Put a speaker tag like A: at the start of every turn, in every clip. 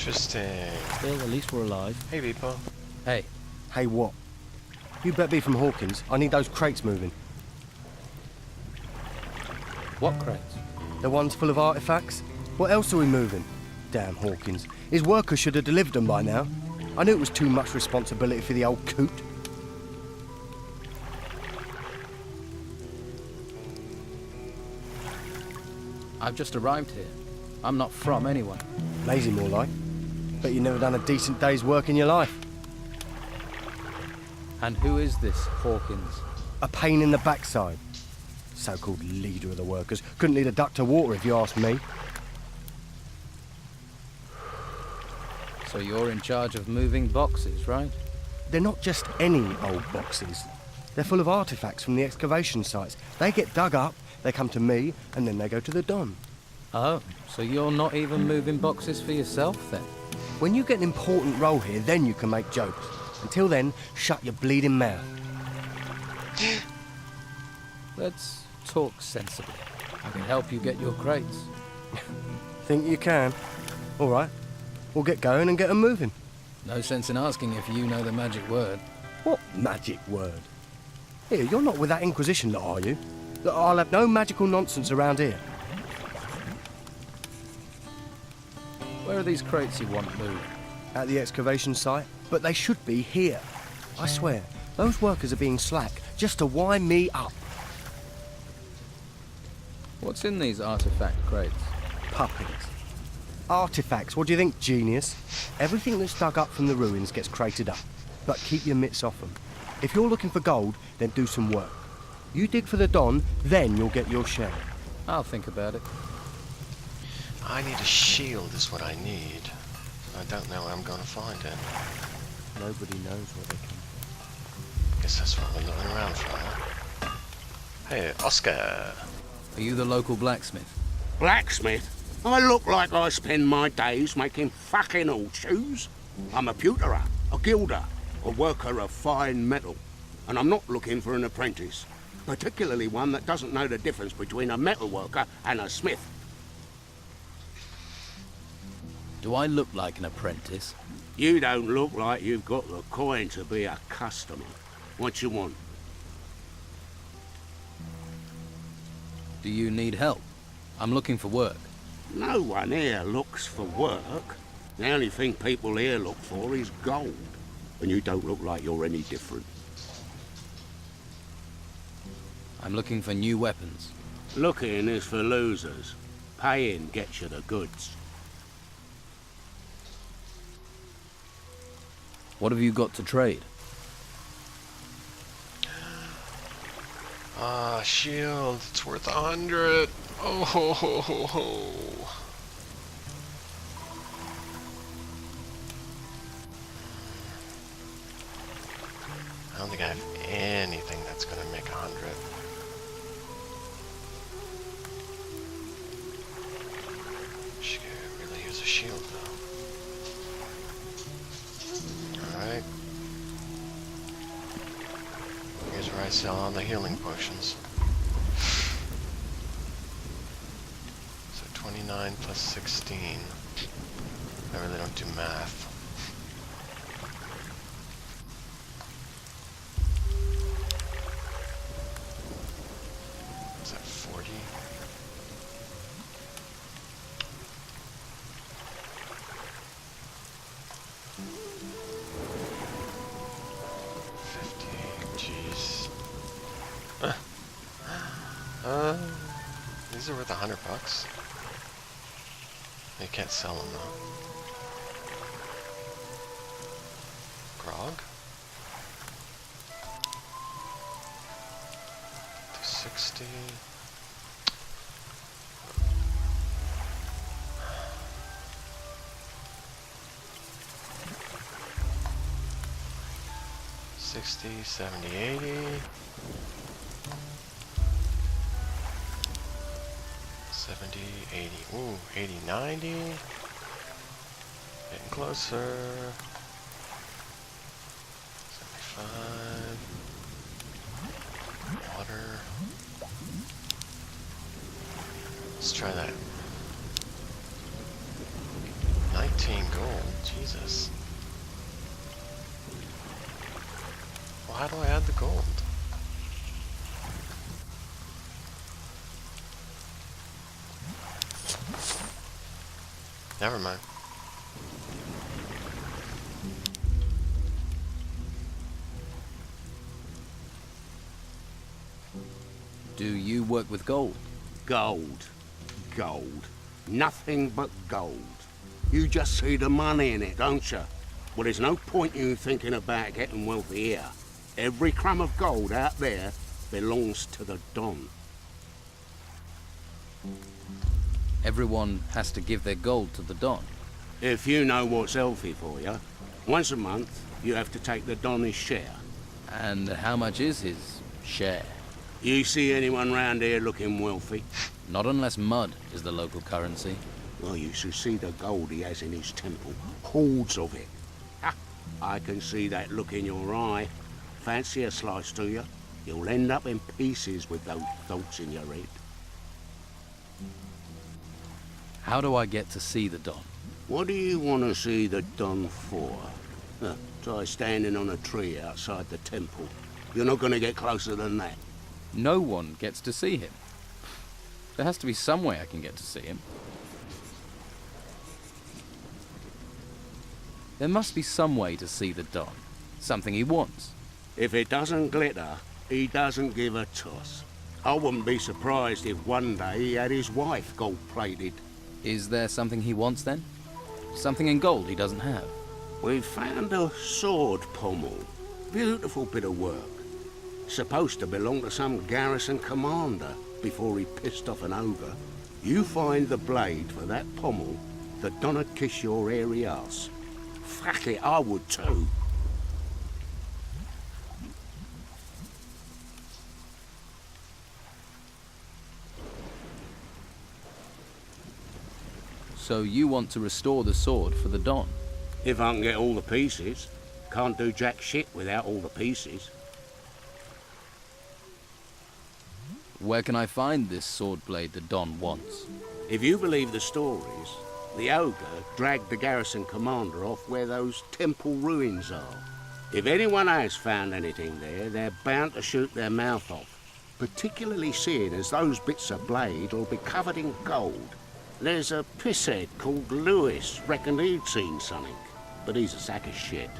A: Interesting.
B: Still, at least we're alive.
A: Hey, Reaper.
B: Hey,
C: Hey, what? You better be from Hawkins. I need those crates moving.
B: what crates?
C: The ones full of artifacts? What else are we moving? Damn Hawkins. His workers should have delivered them by now. I knew it was too much responsibility for the old coot.
B: I've just arrived here. I'm not from anyone.
C: Lazy more like. Bet you never done a decent day's work in your life.
B: And who is this Hawkins?
C: A pain in the backside. So-called leader of the workers. Couldn't lead a duck to water if you ask me.
B: So you're in charge of moving boxes, right?
C: They're not just any old boxes. They're full of artifacts from the excavation sites. They get dug up, they come to me, and then they go to the Don.
B: Oh, so you're not even moving boxes for yourself, then?
C: When you get an important role here, then you can make jokes. Until then, shut your bleeding mouth.
B: Let's talk sensibly. I can help you get your crates.
C: Think you can? All right. We'll get going and get them moving.
B: No sense in asking if you know the magic word.
C: What magic word? Here, you're not with that Inquisition lot, are you? Look, I'll have no magical nonsense around here.
B: Where are these crates you want moved?
C: At the excavation site, but they should be here. I swear, those workers are being slack just to wind me up.
B: What's in these artifact crates?
C: Puppies. Artifacts, what do you think, genius? Everything that's dug up from the ruins gets crated up, but keep your mitts off them. If you're looking for gold, then do some work. You dig for the Don, then you'll get your share.
B: I'll think about it.
A: I need a shield is what I need. I don't know where I'm going to find it.
C: Nobody knows where they come from.
A: Guess that's what we're looking around for, huh? Hey, Oscar.
B: Are you the local blacksmith?
D: Blacksmith? I look like I spend my days making fucking horseshoes. I'm a pewterer, a gilder, a worker of fine metal. And I'm not looking for an apprentice. Particularly one that doesn't know the difference between a metal worker and a smith.
B: Do I look like an apprentice?
D: You don't look like you've got the coin to be a customer. What you want?
B: Do you need help? I'm looking for work.
D: No one here looks for work. The only thing people here look for is gold. And you don't look like you're any different.
B: I'm looking for new weapons.
D: Looking is for losers. Paying gets you the goods.
B: What have you got to trade?
A: Ah, shield. It's worth 100. Oh, ho, ho, ho, ho. I don't think I have anything that's gonna make 100. She could really use a shield though. Alright. Here's where I sell all the healing potions. So 29 plus 16. I really don't do math. Is that 40? Jeez. These are worth $100. You can't sell them though. Grog? 260. $60, $70, $80. 70, 80, ooh, 80, 90. Getting closer. 75. Water. Let's try that. Night 18 gold. Jesus. Well, how do I add the gold? Never mind.
B: Do you work with gold?
D: Gold. Gold. Nothing but gold. You just see the money in it, don't you? Well, there's no point you thinking about getting wealthy here. Every crumb of gold out there belongs to the Don.
B: Everyone has to give their gold to the Don.
D: If you know what's healthy for you, once a month you have to take the Don his share.
B: And how much is his share?
D: You see anyone round here looking wealthy?
B: Not unless mud is the local currency.
D: Well, you should see the gold he has in his temple. Hordes of it. Ha! I can see that look in your eye. Fancy a slice, do you? You'll end up in pieces with those thoughts in your head.
B: How do I get to see the Don?
D: What do you want to see the Don for? Try standing on a tree outside the temple. You're not going to get closer than that.
B: No one gets to see him. There has to be some way I can get to see him. There must be some way to see the Don. Something he wants.
D: If it doesn't glitter, he doesn't give a toss. I wouldn't be surprised if one day he had his wife gold-plated.
B: Is there something he wants then? Something in gold he doesn't have?
D: We've found a sword pommel. Beautiful bit of work. Supposed to belong to some garrison commander before he pissed off an ogre. You find the blade for that pommel, the Don'd kiss your hairy ass. Fuck it, I would too.
B: So you want to restore the sword for the Don?
D: If I can get all the pieces. Can't do jack shit without all the pieces.
B: Where can I find this sword blade the Don wants?
D: If you believe the stories, the ogre dragged the garrison commander off where those temple ruins are. If anyone has found anything there, they're bound to shoot their mouth off. Particularly seeing as those bits of blade will be covered in gold. There's a pisshead called Lewis, reckoned he'd seen something, but he's a sack of shit.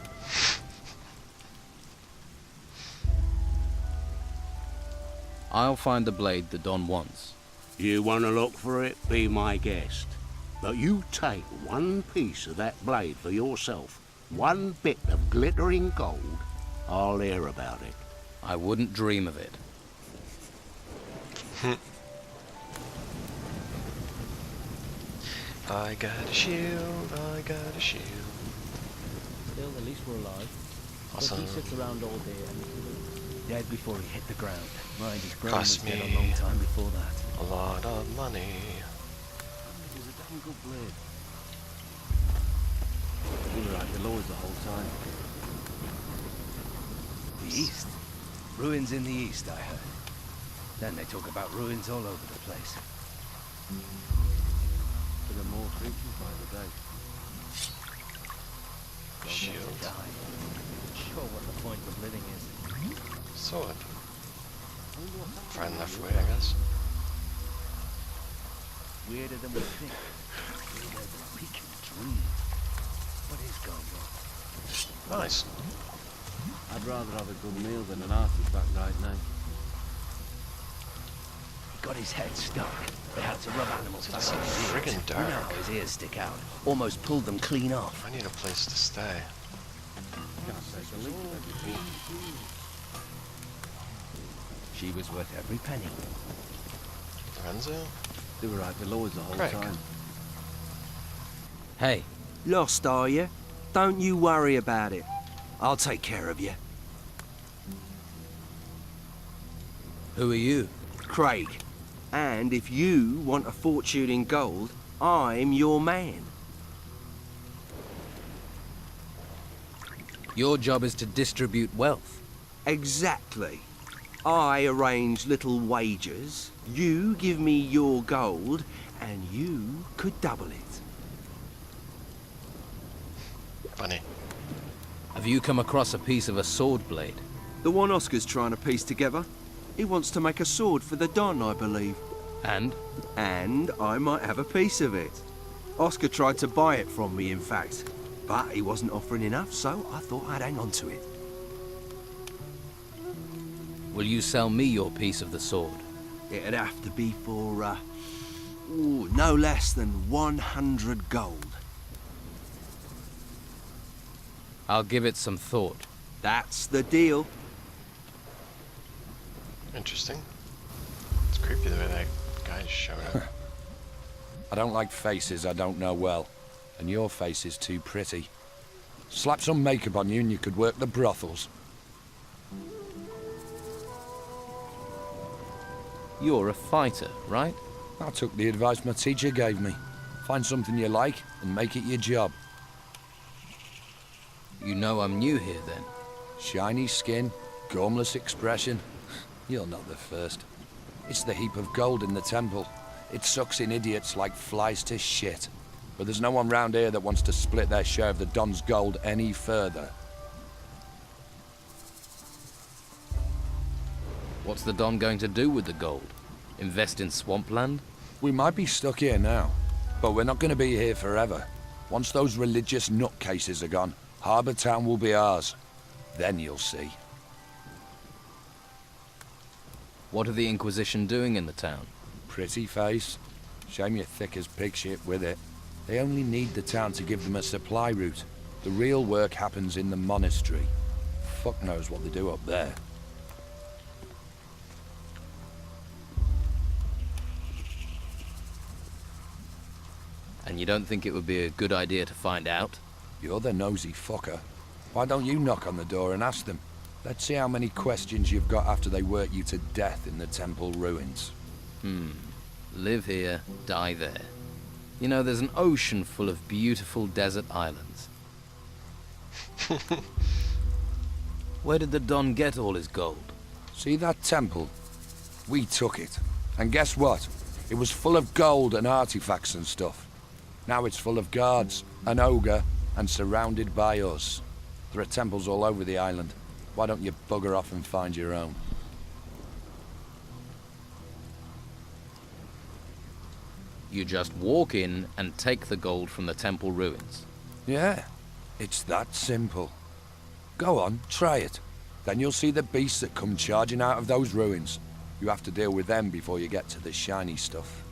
B: I'll find the blade the Don wants.
D: You want to look for it, be my guest. But you take one piece of that blade for yourself, one bit of glittering gold, I'll hear about it.
B: I wouldn't dream of it.
A: I got a shield, I got a shield.
E: Still, at least we're alive.
A: Awesome.
E: But he sits around all day and
C: Dead before he hit the ground. Mind, his brain
A: Cost
C: was dead
A: me
C: a long time before that.
A: a lot of money.
E: it was a damn good blade. We were right below us the whole time.
C: The east. Ruins in the east, I heard. Then they talk about ruins all over the place.
E: There are more creatures by the day.
A: Shield.
C: Die.
E: Sure what the point of living is.
A: Sword. Friend left way, I guess.
C: Weirder than we think. Weirder than we can dream. What is going on?
A: Nice.
E: I'd rather have a good meal than an artifact right now.
C: He got his head stuck. They had to rub animals back
A: It's
C: on his ears.
A: friggin'
C: You know
A: dark.
C: how his ears stick out. Almost pulled them clean off.
A: I need a place to stay.
E: Can't take a leak of everything.
C: She was worth every penny.
A: Lorenzo?
E: They were right below us the whole
A: Craig.
E: time.
B: Hey,
C: Lost, are you? Don't you worry about it. I'll take care of you.
B: who are you?
C: Craig. And if you want a fortune in gold, I'm your man.
B: Your job is to distribute wealth.
C: Exactly. I arrange little wagers, you give me your gold, and you could double it.
A: Funny.
B: Have you come across a piece of a sword blade?
F: The one Oscar's trying to piece together. He wants to make a sword for the Don, I believe.
B: And?
F: And I might have a piece of it. Oscar tried to buy it from me, in fact. But he wasn't offering enough, so I thought I'd hang on to it.
B: Will you sell me your piece of the sword?
F: It'd have to be for, no less than 100 gold.
B: I'll give it some thought.
F: That's the deal.
A: Interesting. It's creepy the way that guy showed up.
G: I don't like faces I don't know well, and your face is too pretty. Slap some makeup on you and you could work the brothels.
B: You're a fighter, right?
G: I took the advice my teacher gave me. Find something you like and make it your job.
B: You know I'm new here then.
G: Shiny skin, gormless expression. You're not the first. It's the heap of gold in the temple. It sucks in idiots like flies to shit. But there's no one round here that wants to split their share of the Don's gold any further.
B: What's the Don going to do with the gold? Invest in swampland?
G: We might be stuck here now, but we're not going to be here forever. Once those religious nutcases are gone, Harbour Town will be ours. Then you'll see.
B: What are the Inquisition doing in the town?
G: Pretty face. Shame you're thick as pig shit with it. They only need the town to give them a supply route. The real work happens in the monastery. Fuck knows what they do up there.
B: And you don't think it would be a good idea to find out?
G: You're the nosy fucker. Why don't you knock on the door and ask them? Let's see how many questions you've got after they work you to death in the temple ruins.
B: Live here, die there. You know, there's an ocean full of beautiful desert islands. Where did the Don get all his gold?
G: See that temple? We took it. And guess what? It was full of gold and artifacts and stuff. Now it's full of guards, an ogre, and surrounded by us. There are temples all over the island. Why don't you bugger off and find your own?
B: You just walk in and take the gold from the temple ruins.
G: Yeah, it's that simple. Go on, try it. Then you'll see the beasts that come charging out of those ruins. You have to deal with them before you get to the shiny stuff.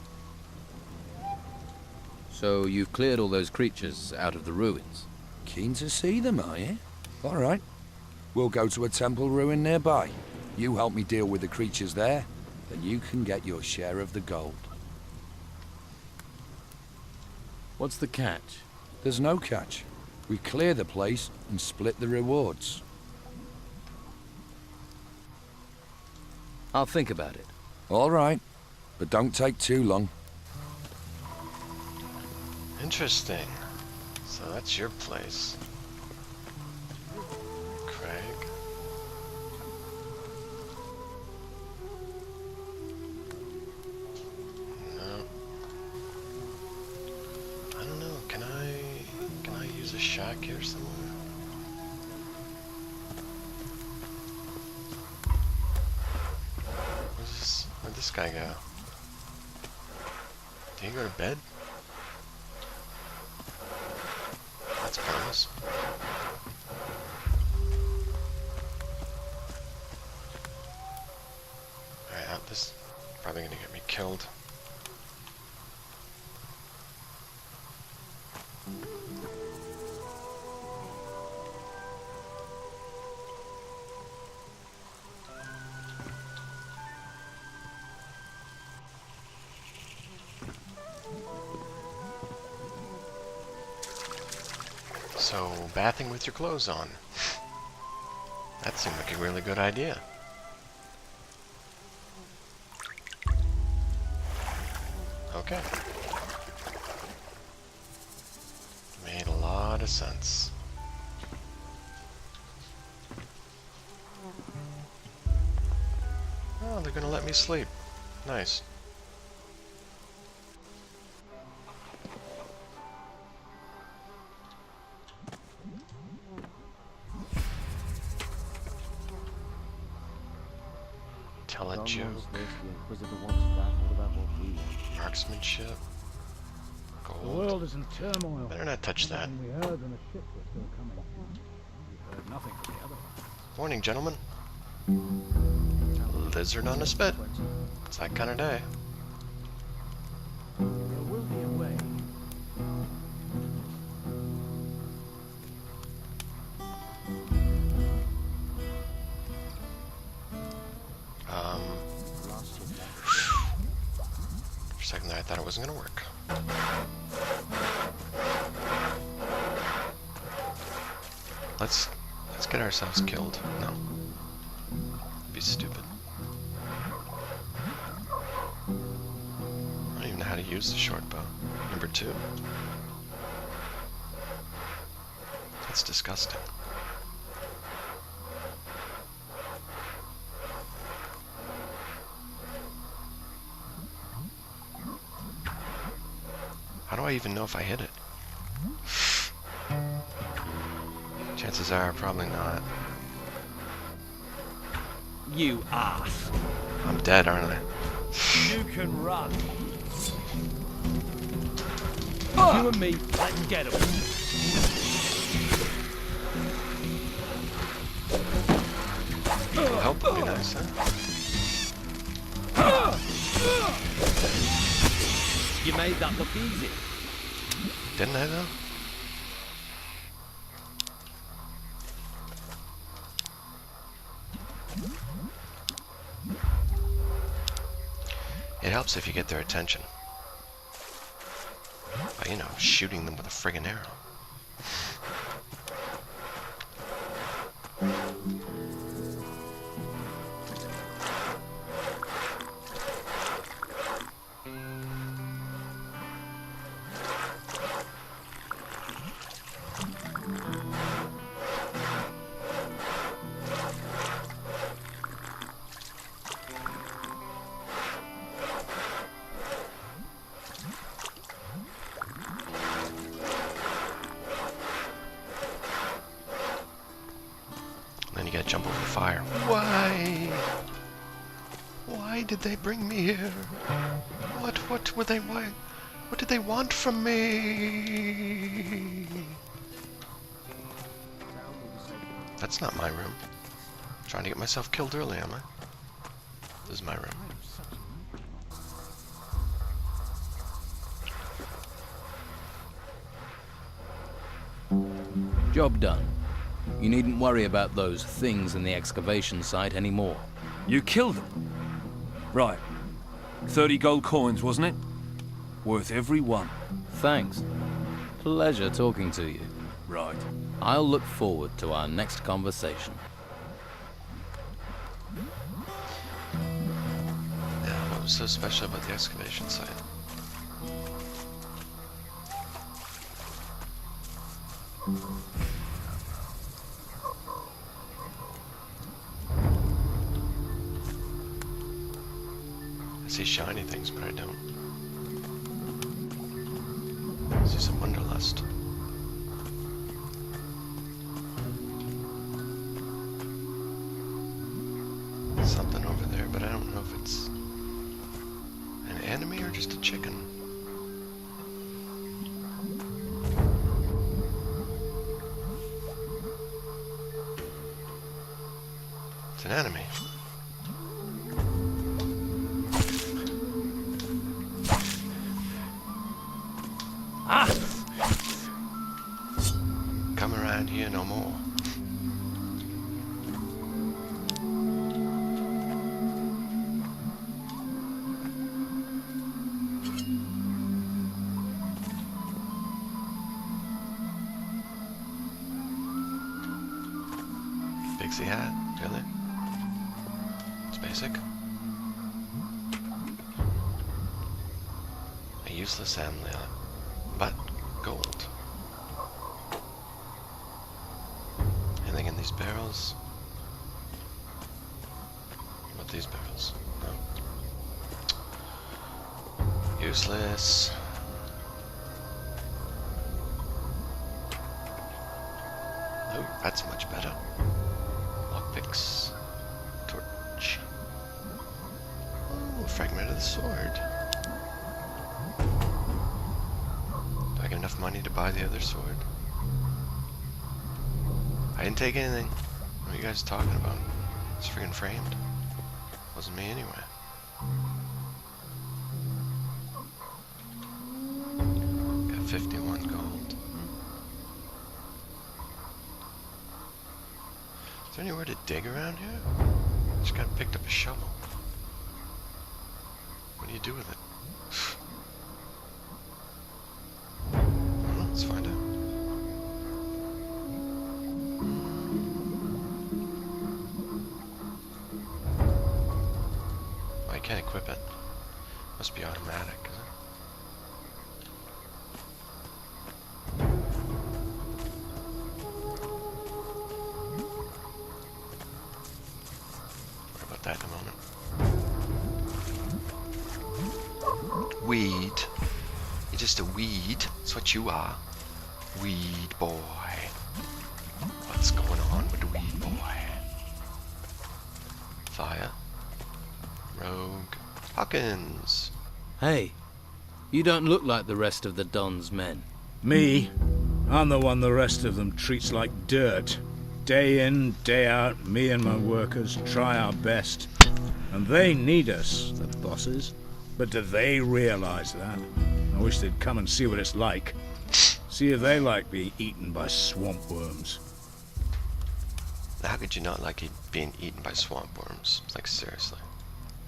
B: So you've cleared all those creatures out of the ruins?
G: Keen to see them, are you? All right. We'll go to a temple ruin nearby. You help me deal with the creatures there, then you can get your share of the gold.
B: What's the catch?
G: There's no catch. We clear the place and split the rewards.
B: I'll think about it.
G: All right, but don't take too long.
A: Interesting. So that's your place. Craig. No. I don't know. Can I use a shack here somewhere? Where'd this guy go? Did he go to bed? That's pointless. Alright, this is probably gonna get me killed. So, bathing with your clothes on. That seemed like a really good idea. Okay. Made a lot of sense. Oh, they're gonna let me sleep. Nice. Hella
E: Don
A: joke.
E: wants this, the Inquisitor wants that. What about what we want?
A: Marksmanship.
H: The
A: Gold.
H: world is in turmoil.
A: Better not touch that.
H: We heard when the ships were still coming. We heard nothing from the other side.
A: Morning, gentlemen. Lizard on a spit. It's that kind of day.
H: There will be a way.
A: For a second there, I thought it wasn't gonna work. Let's get ourselves killed. No. Be stupid. I don't even know how to use the short bow. Number 2. That's disgusting. How do I even know if I hit it? Chances are, probably not.
I: You ass.
A: I'm dead, aren't I?
I: You can run. You and me, let's get him.
A: Help would be nice, huh?
I: You made that look easy.
A: Didn't I, though? It helps if you get their attention. By, you know, shooting them with a friggin' arrow. Then you gotta jump over the fire. Why? Why did they bring me here? What were they, why? What did they want from me? That's not my room. I'm trying to get myself killed early, am I? This is my room.
B: Job done. You needn't worry about those things in the excavation site anymore.
J: You killed them? Right. 30 gold coins, wasn't it? Worth every one.
B: Thanks. Pleasure talking to you.
J: Right.
B: I'll look forward to our next conversation.
A: Yeah, what was so special about the excavation site? I see shiny things, but I don't. I see some Wanderlust. Something over there, but I don't know if it's an enemy or just a chicken. It's an enemy. Come around here no more. Pixie hat, really? It's basic. A useless amulet, but gold. Anything in these barrels? What about these barrels? No. Useless. Oh, that's much better. Lockpicks. Torch. fragment of the sword. Do I get enough money to buy the other sword? I didn't take anything. What are you guys talking about? It's freaking framed. Wasn't me anyway. Got 51 gold. Is there anywhere to dig around here? Just got picked up a shovel. What do you do with it? Well, let's find out. Oh, I can't equip it. Must be automatic, is it? Worry about that in a moment. Weed. You're just a weed. That's what you are. Weed boy. What's going on with the weed boy? Fire. Rogue. Hawkins.
B: Hey, you don't look like the rest of the Don's men.
H: Me? I'm the one the rest of them treats like dirt. Day in, day out, me and my workers try our best. And they need us, the bosses. But do they realize that? I wish they'd come and see what it's like. See if they like being eaten by swamp worms.
A: How could you not like being eaten by swamp worms? Like, seriously.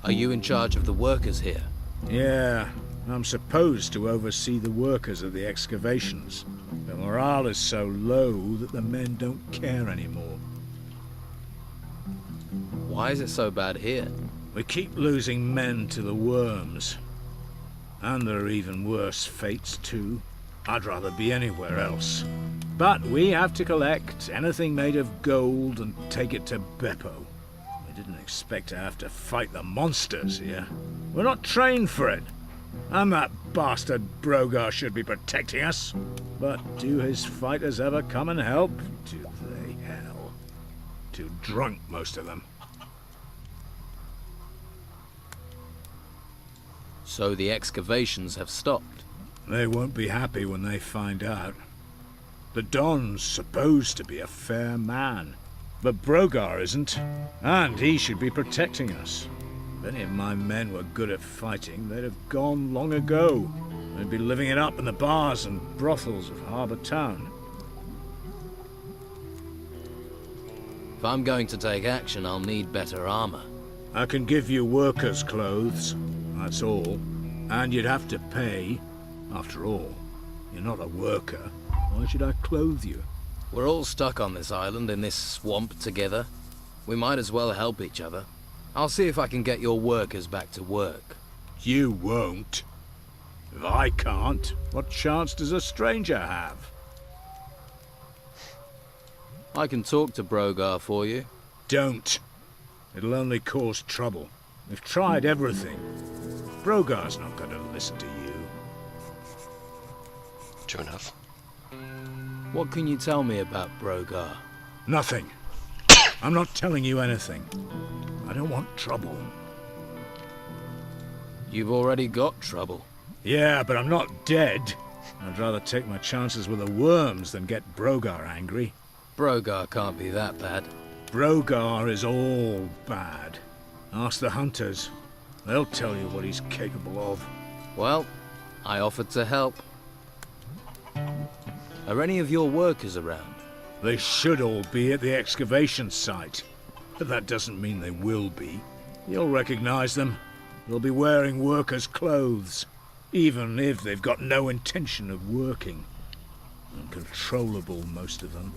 B: Are you in charge of the workers here?
H: Yeah, I'm supposed to oversee the workers of the excavations. The morale is so low that the men don't care anymore.
B: Why is it so bad here?
H: We keep losing men to the worms. And there are even worse fates, too. I'd rather be anywhere else. But we have to collect anything made of gold and take it to Beppo. We didn't expect to have to fight the monsters here. We're not trained for it. And that bastard Brogar should be protecting us. But do his fighters ever come and help? Do they, hell? Too drunk, most of them.
B: So the excavations have stopped.
H: They won't be happy when they find out. The Don's supposed to be a fair man, but Brogar isn't, and he should be protecting us. If any of my men were good at fighting, they'd have gone long ago. They'd be living it up in the bars and brothels of Harbour Town.
B: If I'm going to take action, I'll need better armor.
H: I can give you workers' clothes, that's all. And you'd have to pay. After all, you're not a worker. Why should I clothe you?
B: We're all stuck on this island in this swamp together. We might as well help each other. I'll see if I can get your workers back to work.
H: You won't. If I can't, what chance does a stranger have?
B: I can talk to Brogar for you.
H: Don't. It'll only cause trouble. We've tried everything. Brogar's not going to listen to you.
A: True enough.
B: What can you tell me about Brogar?
H: Nothing. I'm not telling you anything. I don't want trouble.
B: You've already got trouble.
H: Yeah, but I'm not dead. I'd rather take my chances with the worms than get Brogar angry.
B: Brogar can't be that bad.
H: Brogar is all bad. Ask the hunters. They'll tell you what he's capable of.
B: Well, I offered to help. Are any of your workers around?
H: They should all be at the excavation site. But that doesn't mean they will be. You'll recognize them. They'll be wearing workers' clothes, even if they've got no intention of working. Uncontrollable, most of them.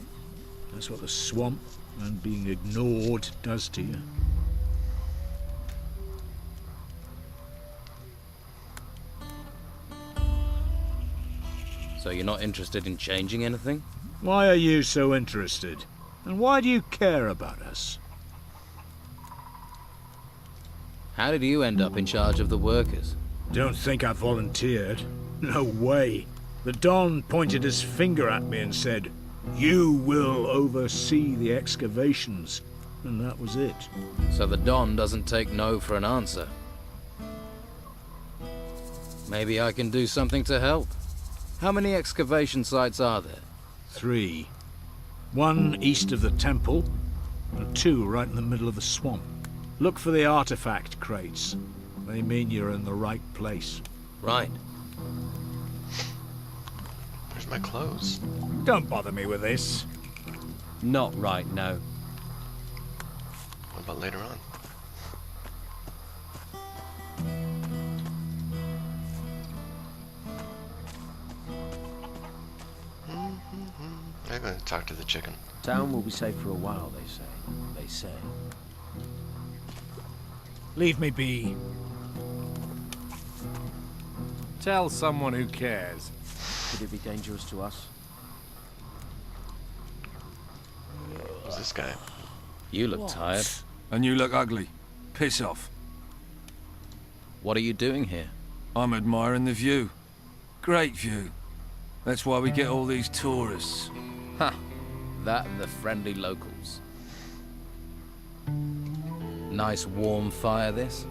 H: That's what the swamp and being ignored does to you.
B: So you're not interested in changing anything?
H: Why are you so interested? And why do you care about us?
B: How did you end up in charge of the workers?
H: Don't think I volunteered. No way. The Don pointed his finger at me and said, "You will oversee the excavations." And that was it.
B: So the Don doesn't take no for an answer. Maybe I can do something to help. How many excavation sites are there?
H: 3. 1 east of the temple, and 2 right in the middle of the swamp. Look for the artifact crates. They mean you're in the right place.
B: Right.
A: Where's my clothes?
H: Don't bother me with this.
I: Not right now.
A: What about later on? I'm gonna talk to the chicken.
E: Town will be safe for a while, they say. They say.
H: Leave me be.
K: Tell someone who cares.
E: Could it be dangerous to us?
A: Who's this guy?
B: You look tired.
G: And you look ugly. Piss off.
B: What are you doing here?
G: I'm admiring the view. Great view. That's why we get all these tourists.
B: Ha! That and the friendly locals. Nice warm fire this?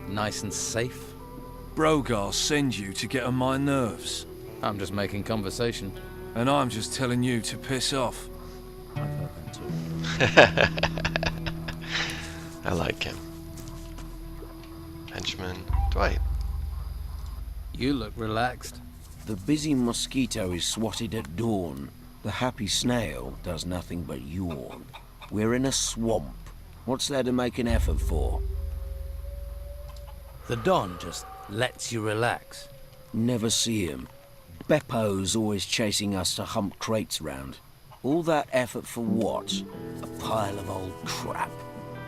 B: Nice and safe?
G: Brogar send you to get on my nerves.
B: I'm just making conversation.
G: And I'm just telling you to piss off.
E: I've heard that too.
A: I like him. Henchman Dwight.
B: You look relaxed.
L: The busy mosquito is swatted at dawn. The happy snail does nothing but yawn. We're in a swamp. What's there to make an effort for?
B: The Don just lets you relax.
L: Never see him. Beppo's always chasing us to hump crates round. All that effort for what? A pile of old crap.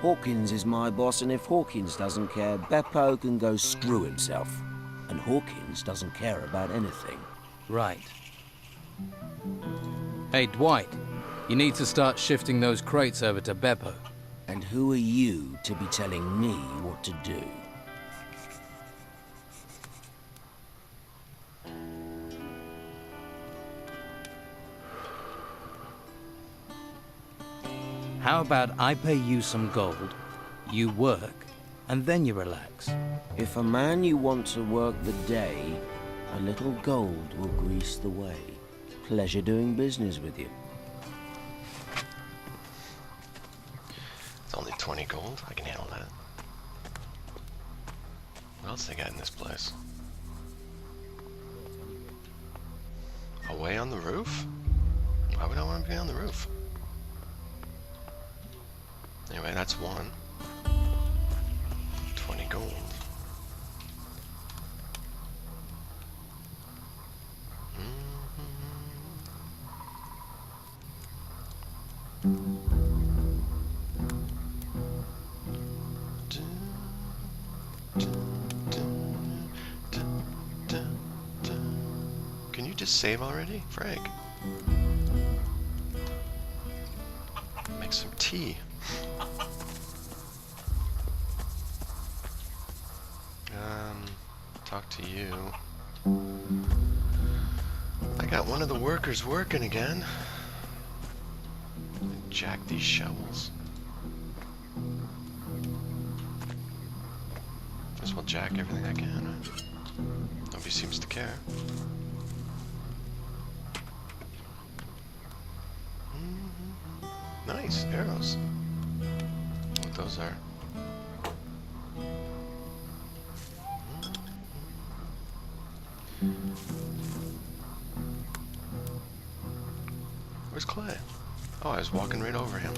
L: Hawkins is my boss, and if Hawkins doesn't care, Beppo can go screw himself. And Hawkins doesn't care about anything.
B: Right. Hey, Dwight. You need to start shifting those crates over to Beppo.
L: And who are you to be telling me what to do?
B: How about I pay you some gold, you work, and then you relax?
L: If a man you want to work the day, a little gold will grease the way. Pleasure doing business with you.
A: It's only 20 gold. I can handle that. What else they got in this place? Away on the roof? Why would I want to be on the roof? Anyway, that's 1. 20 gold. Can you just save already? Frag. Make some tea. Talk to you. I got one of the workers working again. Jack these shovels. Guess we'll jack everything I can. Nobody seems to care. Nice, arrows. What those are. Where's Clay? Oh, I was walking right over him.